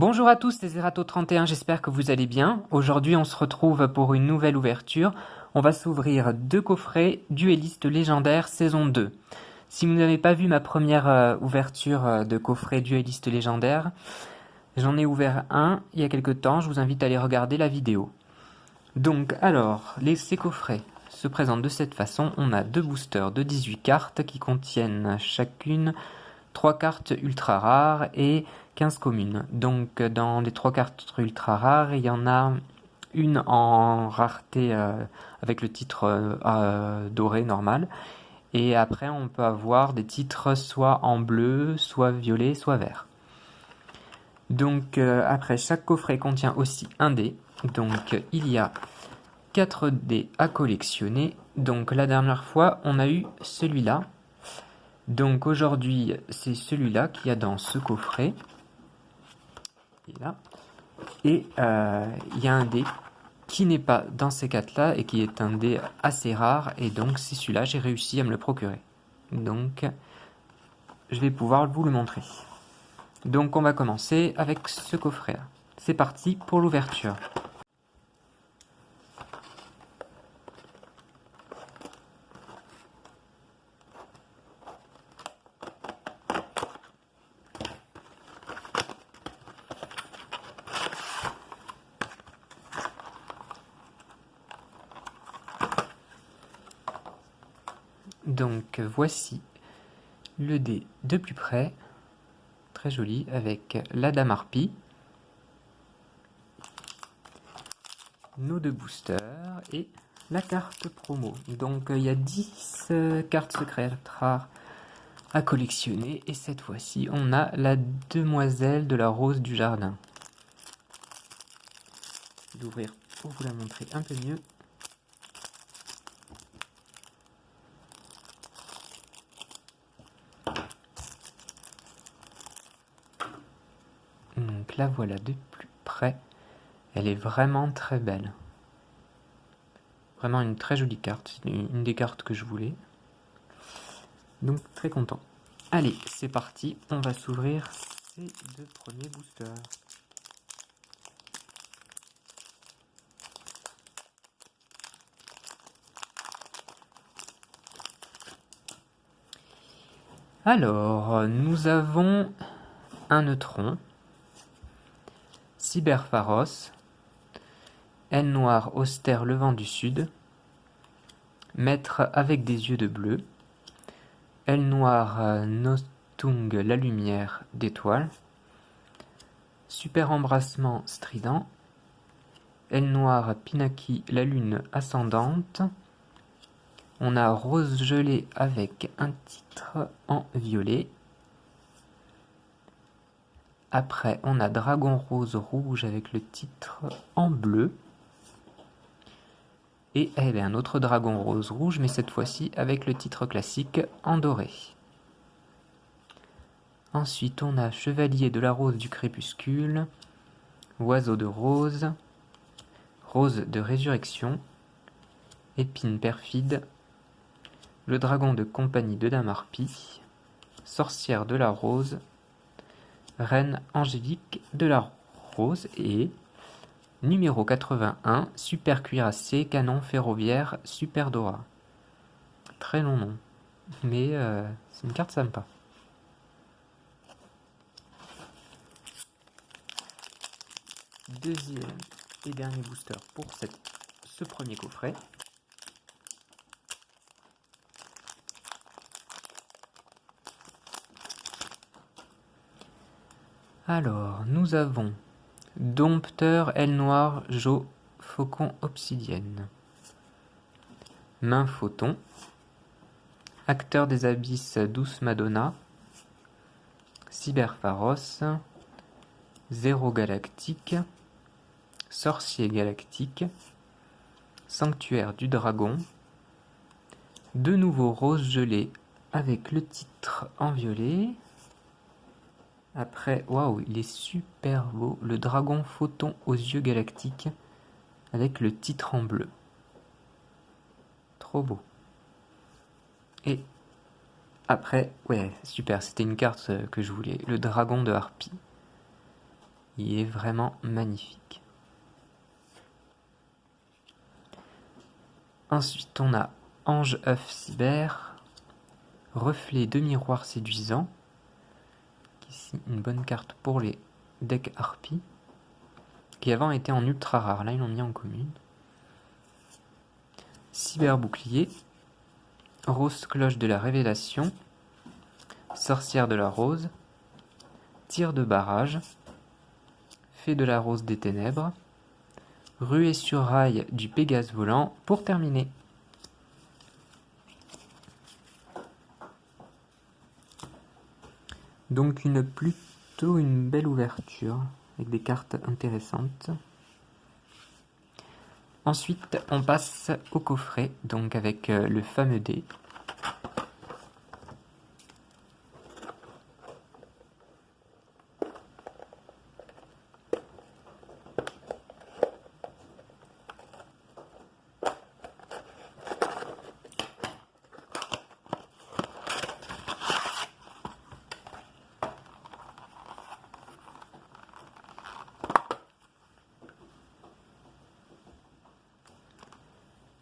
Bonjour à tous, c'est Zerato31, j'espère que vous allez bien. Aujourd'hui, on se retrouve pour une nouvelle ouverture. On va s'ouvrir 2 coffrets Dueliste légendaire saison 2. Si vous n'avez pas vu ma première ouverture de coffret Dueliste légendaire, j'en ai ouvert un il y a quelques temps, je vous invite à aller regarder la vidéo. Donc, alors, ces coffrets se présentent de cette façon. On a 2 boosters de 18 cartes qui contiennent chacune 3 cartes ultra rares et 15 communes. Donc dans les 3 cartes ultra rares, il y en a une en rareté avec le titre doré normal. Et après, on peut avoir des titres soit en bleu, soit violet, soit vert. Donc après, chaque coffret contient aussi un dé. Donc il y a 4 dés à collectionner. Donc la dernière fois, on a eu celui-là. Donc aujourd'hui, c'est celui-là qu'il y a dans ce coffret. Et là. Et il y a un dé qui n'est pas dans ces 4-là et qui est un dé assez rare. Et donc c'est celui-là, j'ai réussi à me le procurer. Donc je vais pouvoir vous le montrer. Donc on va commencer avec ce coffret-là. C'est parti pour l'ouverture. Donc voici le dé de plus près, très joli, avec la dame harpie, nos 2 boosters et la carte promo. Donc il y a 10 cartes secrètes rares à collectionner et cette fois-ci on a la demoiselle de la rose du jardin. Je vais l'ouvrir pour vous la montrer un peu mieux. Donc la voilà de plus près. Elle est vraiment très belle. Vraiment une très jolie carte. C'est une des cartes que je voulais. Donc très content. Allez, c'est parti. On va s'ouvrir ces 2 premiers boosters. Alors, nous avons un neutron, Cyberpharos, Aile noire austère le vent du sud, Maître avec des yeux de bleu, Aile noire Notung la lumière d'étoile, Super embrassement strident, Aile noire Pinaki la lune ascendante. On a rose gelée avec un titre en violet. Après, on a dragon rose rouge avec le titre en bleu. Et un autre dragon rose rouge, mais cette fois-ci avec le titre classique en doré. Ensuite, on a chevalier de la rose du crépuscule, oiseau de rose, rose de résurrection, épine perfide, le dragon de compagnie de Dame Harpie, sorcière de la rose, reine angélique de la rose et numéro 81, super cuirassé, canon ferroviaire, super Dora. Très long nom, mais c'est une carte sympa. Deuxième et dernier booster pour ce premier coffret. Alors, nous avons Dompteur, Aile Noire, Jo, Faucon Obsidienne, Main Photon, Acteur des Abysses, Douce Madonna, Cyberpharos, Zéro Galactique, Sorcier Galactique, Sanctuaire du Dragon, de nouveau Rose Gelée avec le titre en violet. Après, waouh, il est super beau, le dragon photon aux yeux galactiques avec le titre en bleu. Trop beau. Et après, ouais, super, c'était une carte que je voulais, le dragon de Harpie. Il est vraiment magnifique. Ensuite, on a Ange œuf cyber, reflet de miroir séduisant. Ici, une bonne carte pour les decks harpies, qui avant était en ultra rare. Là, ils l'ont mis en commune. Cyber bouclier, rose cloche de la révélation, sorcière de la rose, tir de barrage, fée de la rose des ténèbres, ruée sur rail du Pégase volant pour terminer. Donc plutôt une belle ouverture avec des cartes intéressantes. Ensuite, on passe au coffret, donc avec le fameux dé.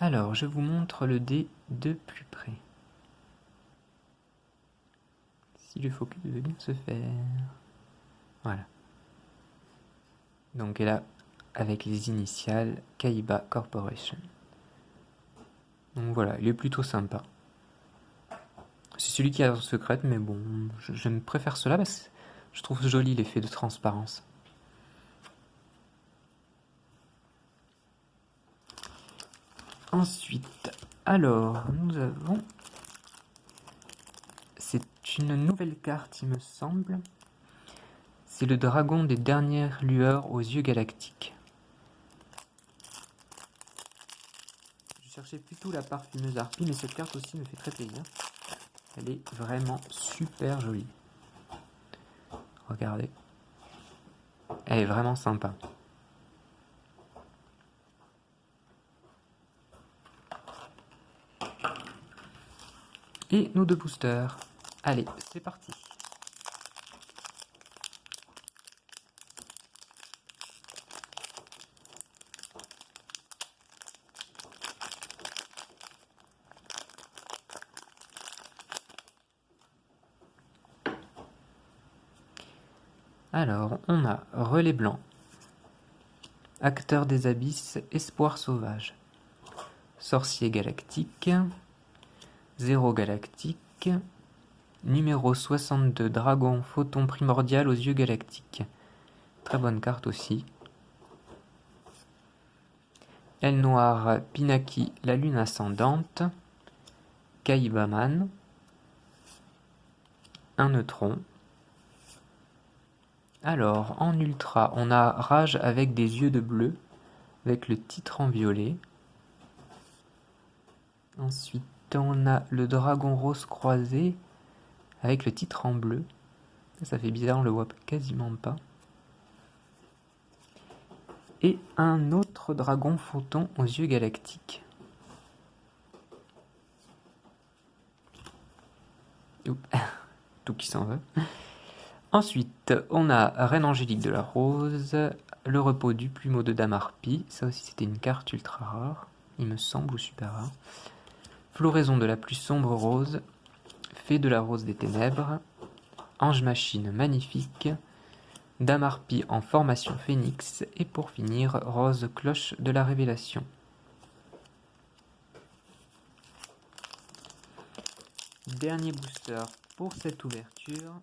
Alors, je vous montre le dé de plus près. Si le focus veut bien se faire. Voilà. Donc là, avec les initiales Kaiba Corporation. Donc voilà, il est plutôt sympa. C'est celui qui a secrète, mais bon, je préfère cela parce que je trouve joli l'effet de transparence. Ensuite, alors, nous avons... C'est une nouvelle carte, il me semble. C'est le dragon des dernières lueurs aux yeux galactiques. Je cherchais plutôt la parfumeuse harpie, mais cette carte aussi me fait très plaisir. Elle est vraiment super jolie. Regardez. Elle est vraiment sympa. Et nos deux boosters. Allez, c'est parti. Alors, on a Relais Blanc, Acteur des Abysses, Espoir Sauvage, Sorcier Galactique, Zéro Galactique, numéro 62, Dragon Photon Primordial aux yeux galactiques. Très bonne carte aussi. Aile Noire, Pinaki, la Lune Ascendante, Kaibaman, un neutron. Alors, en ultra, on a Rage avec des yeux de bleu, avec le titre en violet. Ensuite, on a le dragon rose croisé, avec le titre en bleu. Ça fait bizarre, on le voit quasiment pas. Et un autre dragon photon aux yeux galactiques. Tout qui s'en va. Ensuite, on a Reine Angélique de la Rose, le repos du plumeau de Dame Harpie. Ça aussi, c'était une carte ultra rare, il me semble, ou super rare. Floraison de la plus sombre rose, Fée de la rose des ténèbres, Ange machine magnifique, Dame Harpie en formation phénix, et pour finir, Rose cloche de la révélation. Dernier booster pour cette ouverture.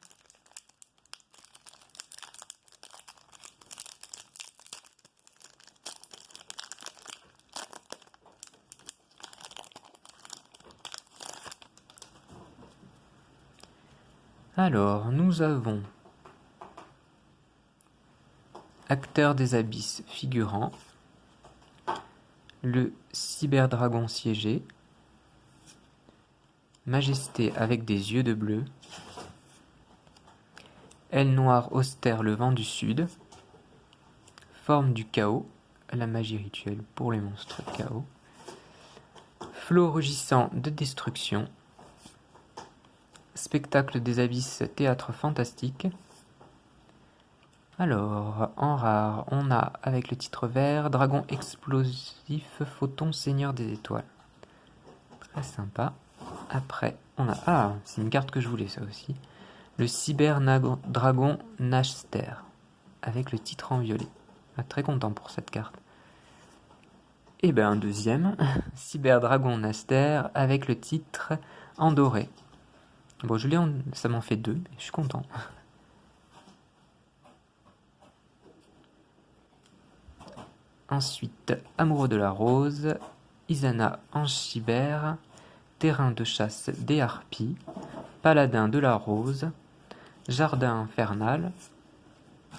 Alors, nous avons Acteur des Abysses figurant, le Cyberdragon siégé, Majesté avec des yeux de bleu, Aile Noire austère le vent du sud, Forme du chaos, la magie rituelle pour les monstres chaos, Flot rugissant de destruction, Spectacle des abysses, théâtre fantastique, Alors, en rare, on a avec le titre vert, Dragon explosif, Photon, Seigneur des étoiles. Très sympa. Après, on a... Ah, c'est une carte que je voulais, ça aussi. Le Cyber-Dragon Naster, avec le titre en violet. Ah, très content pour cette carte. Et ben un deuxième, Cyber-Dragon Naster, avec le titre en doré. Bon, ça m'en fait deux, mais je suis content. Ensuite, Amoureux de la Rose, Isana en Cyber, Terrain de chasse des harpies, Paladin de la Rose, Jardin infernal,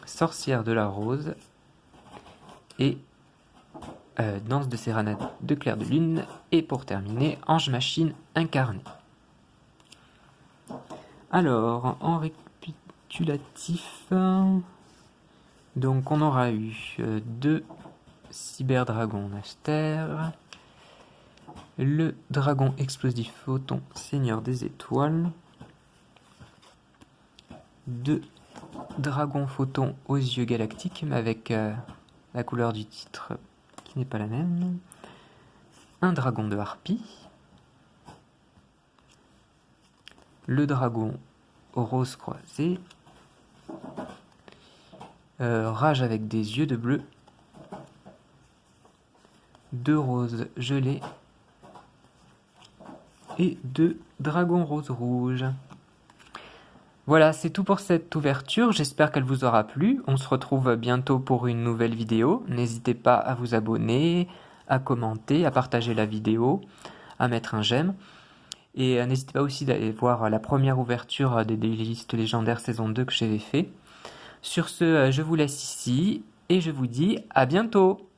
Sorcière de la Rose et Danse de sérénade de clair de lune. Et pour terminer, Ange machine incarné. Alors, en récapitulatif, donc on aura eu deux Cyber-Dragon Naster, le Dragon explosif Photon, Seigneur des étoiles, deux Dragons Photon aux yeux galactiques, mais avec la couleur du titre qui n'est pas la même, un Dragon de harpie, le Dragon rose croisé, Rage avec des yeux de bleu, deux roses gelées et deux dragons rose rouge. Voilà, c'est tout pour cette ouverture, j'espère qu'elle vous aura plu. On se retrouve bientôt pour une nouvelle vidéo. N'hésitez pas à vous abonner, à commenter, à partager la vidéo, à mettre un j'aime. Et n'hésitez pas aussi d'aller voir la première ouverture des Daily List légendaires saison 2 que j'avais fait. Sur ce, je vous laisse ici et je vous dis à bientôt.